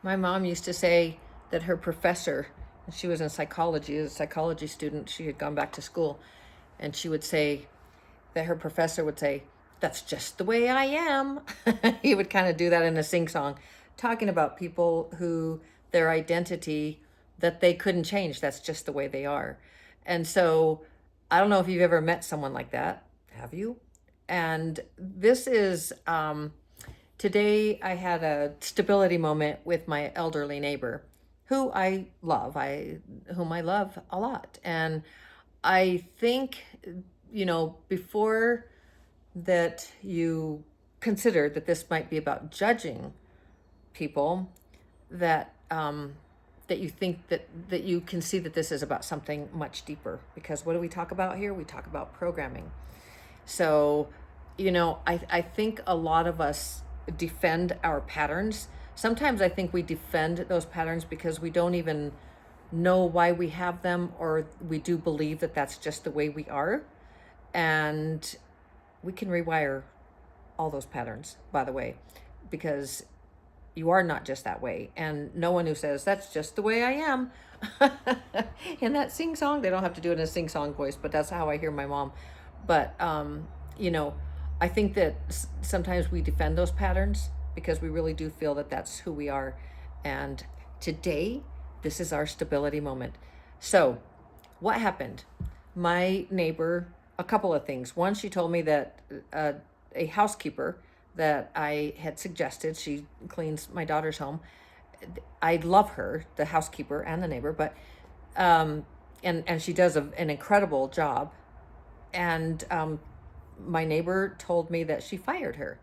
My mom used to say that her professor, she was in psychology, as a psychology student, she had gone back to school, and she would say that her professor would say, "That's just the way I am." He would kind of do that in a sing song, talking about people who their identity that they couldn't change. That's just the way they are. And so I don't know if you've ever met someone like that. Have you? And this is today I had a stability moment with my elderly neighbor who I love. Whom I love a lot. And I think, before that you consider that this might be about judging people, that you think that you can see that this is about something much deeper. Because what do we talk about here? We talk about programming. So, I think a lot of us defend our patterns. Sometimes I think we defend those patterns because we don't even know why we have them, or we do believe that that's just the way we are. And we can rewire all those patterns, by the way, because you are not just that way. And no one who says, "That's just the way I am," in that sing song, they don't have to do it in a sing song voice, but that's how I hear my mom. But, you know, I think that sometimes we defend those patterns because we really do feel that that's who we are. And today, this is our stability moment. So, what happened? My neighbor, a couple of things. One, she told me that a housekeeper that I had suggested, she cleans my daughter's home. I love her, the housekeeper and the neighbor, but and she does an incredible job. And my neighbor told me that she fired her,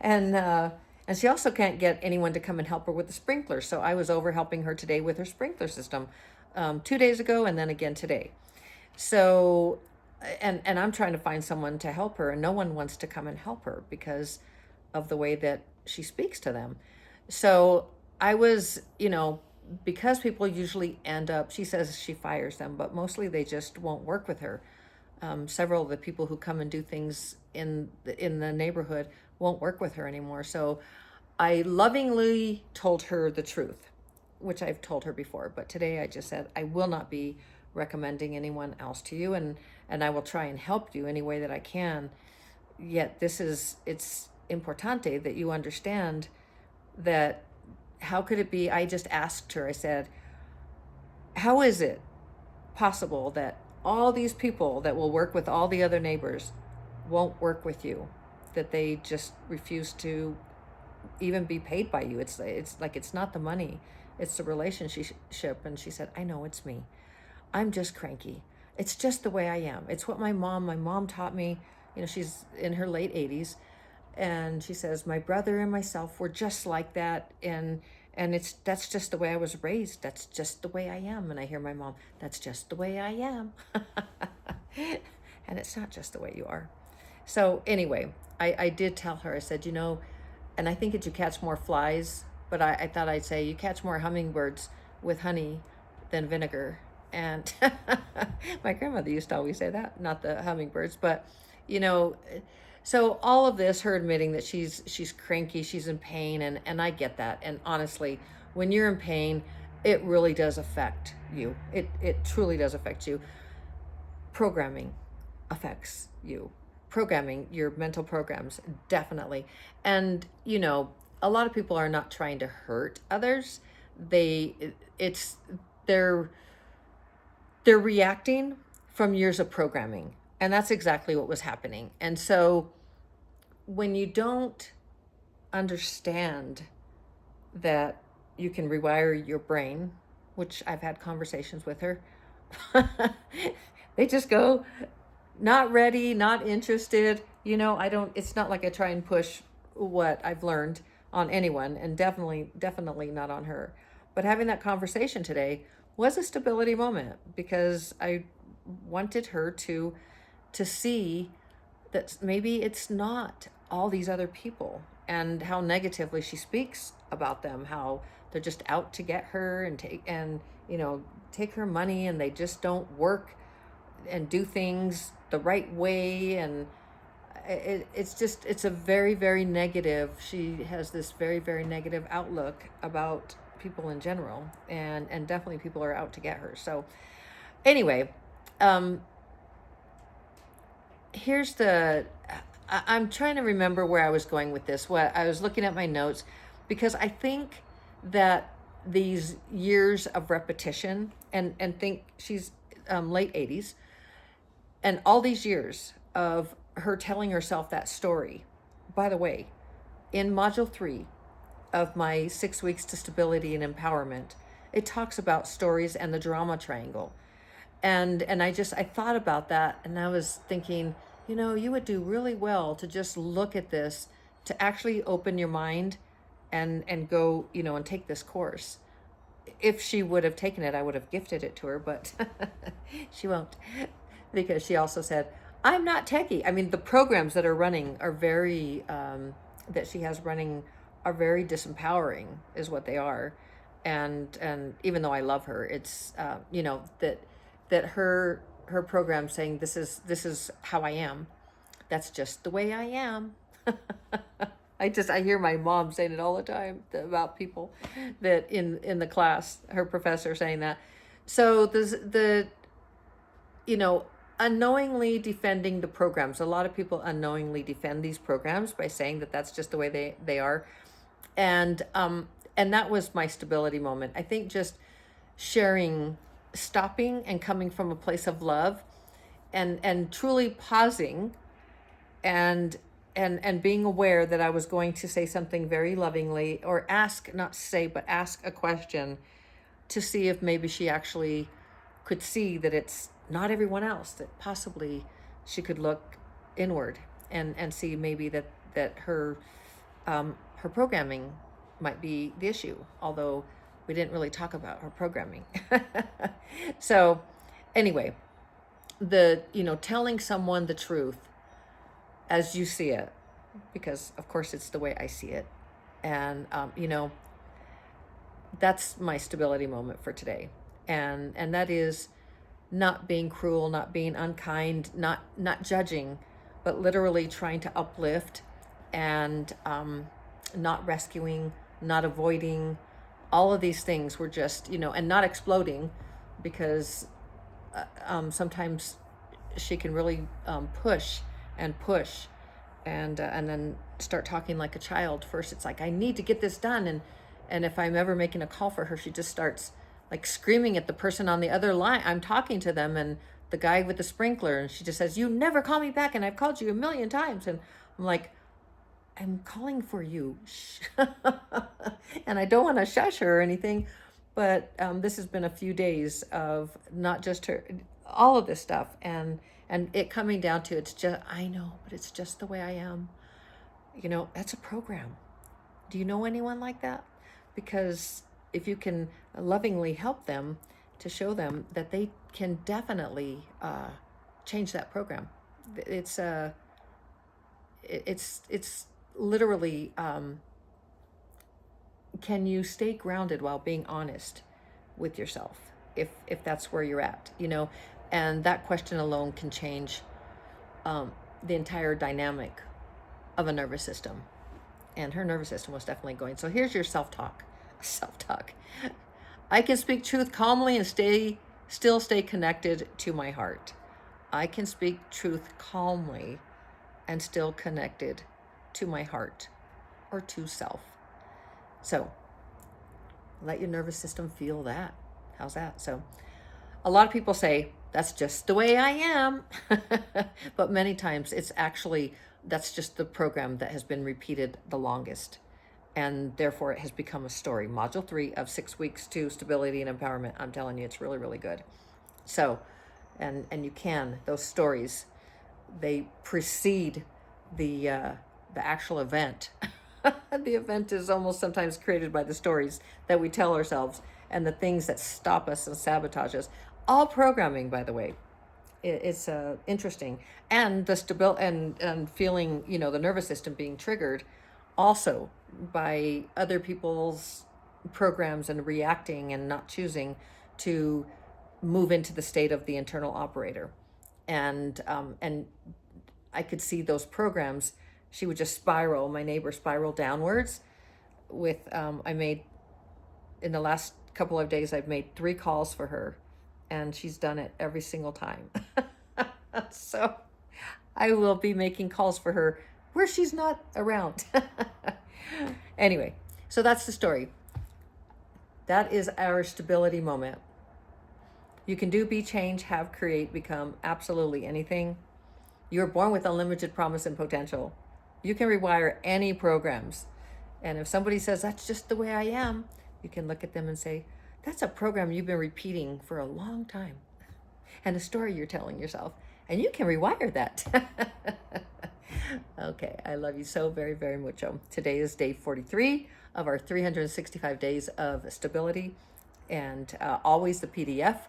and she also can't get anyone to come and help her with the sprinkler. So I was over helping her today with her sprinkler system, 2 days ago, and then again today. So, and I'm trying to find someone to help her, and no one wants to come and help her because of the way that she speaks to them. So I was, because people usually end up, she says she fires them, but mostly they just won't work with her. Several of the people who come and do things in the neighborhood won't work with her anymore. So I lovingly told her the truth, which I've told her before, but today I just said I will not be recommending anyone else to you, and I will try and help you any way that I can. Yet it's importante that you understand that. How could it be? I just asked her, I said, how is it possible that all these people that will work with all the other neighbors won't work with you? That they just refuse to even be paid by you. It's like it's not the money, it's the relationship. And she said, I know it's me. I'm just cranky. It's just the way I am. It's what my mom taught me. She's in her late 80s, and she says my brother and myself were just like that, and that's just the way I was raised. That's just the way I am. And I hear my mom, that's just the way I am. And it's not just the way you are. So anyway, I did tell her, I said, and I think that you catch more flies, but I thought I'd say you catch more hummingbirds with honey than vinegar. And my grandmother used to always say that, not the hummingbirds, but you know, so all of this, her admitting that she's cranky, she's in pain, and I get that. And honestly, when you're in pain, it really does affect you. It truly does affect you. Programming affects you. Programming, your mental programs, definitely. And a lot of people are not trying to hurt others. It's they're reacting from years of programming. And that's exactly what was happening. And so when you don't understand that you can rewire your brain, which I've had conversations with her, they just go, not ready, not interested. It's not like I try and push what I've learned on anyone, and definitely not on her. But having that conversation today was a stability moment because I wanted her to see that maybe it's not all these other people, and how negatively she speaks about them, how they're just out to get her and take her money, and they just don't work and do things the right way. And It's a very, very negative. She has this very, very negative outlook about people in general, and definitely people are out to get her. So anyway, um, here's the. I'm trying to remember where I was going with this. What I was looking at my notes, because I think that these years of repetition, and think she's late 80s, and all these years of her telling herself that story. By the way, in module 3 of my 6 weeks to stability and empowerment, it talks about stories and the drama triangle. And I thought about that, and I was thinking, you would do really well to just look at this, to actually open your mind and go, and take this course. If she would have taken it, I would have gifted it to her, but she won't, because she also said, I'm not techie. I mean, the programs that are running are very, that she has running are very disempowering, is what they are. And even though I love her, it's, that her program saying, this is how I am. That's just the way I am. I hear my mom saying it all the time about people that in the class, her professor saying that. So you know, unknowingly defending the programs. A lot of people unknowingly defend these programs by saying that that's just the way they are. And that was my stability moment. I think just sharing, stopping and coming from a place of love, and truly pausing, and and being aware that I was going to say something very lovingly, or ask, not say, but ask a question, to see if maybe she actually could see that it's not everyone else, that possibly she could look inward and see maybe that her programming might be the issue, although we didn't really talk about her programming. So anyway, telling someone the truth as you see it, because of course it's the way I see it. And that's my stability moment for today. And that is not being cruel, not being unkind, not judging, but literally trying to uplift, and not rescuing, not avoiding. All of these things were just, and not exploding, because sometimes she can really push and push, and then start talking like a child. First it's like, I need to get this done, and if I'm ever making a call for her, she just starts like screaming at the person on the other line. I'm talking to them, and the guy with the sprinkler, and she just says, you never call me back, and I've called you a million times. And I'm like, I'm calling for you. And I don't want to shush her or anything, but this has been a few days of not just her, all of this stuff, and it coming down to, it's just, I know, but it's just the way I am. That's a program. Do you know anyone like that? Because if you can lovingly help them, to show them that they can definitely change that program. It's literally, can you stay grounded while being honest with yourself, if that's where you're at, and that question alone can change the entire dynamic of a nervous system. And her nervous system was definitely going. So here's your self-talk. I can speak truth calmly and still stay connected to my heart. I can speak truth calmly and still connected to my heart, or to self. So let your nervous system feel that. How's that? So a lot of people say, that's just the way I am. But many times it's actually, that's just the program that has been repeated the longest. And therefore it has become a story. Module 3 of 6 weeks to stability and empowerment. I'm telling you, it's really, really good. So, and you can, those stories, they precede the actual event. The event is almost sometimes created by the stories that we tell ourselves, and the things that stop us and sabotage us. All programming, by the way. It's interesting. And the and feeling, the nervous system being triggered also by other people's programs, and reacting and not choosing to move into the state of the internal operator. And I could see those programs. She would just spiral, my neighbor spiral downwards with, I made, in the last couple of days, I've made 3 calls for her, and she's done it every single time. So I will be making calls for her where she's not around. Anyway, so that's the story. That is our stability moment. You can do, be, change, have, create, become absolutely anything. You're born with unlimited promise and potential. You can rewire any programs. And if somebody says, that's just the way I am, you can look at them and say, that's a program you've been repeating for a long time, and a story you're telling yourself, and you can rewire that. Okay, I love you so very, very much. Today is day 43 of our 365 days of stability, and always the PDF,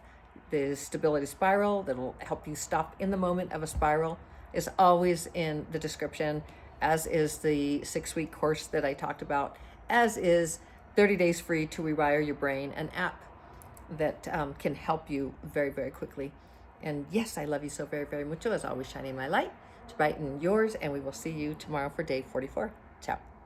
the stability spiral that'll help you stop in the moment of a spiral, is always in the description, as is the 6-week course that I talked about, as is 30 days free to rewire your brain, an app that can help you very, very quickly. And yes, I love you so very, very much. As always, shining my light to brighten yours, and we will see you tomorrow for day 44. Ciao.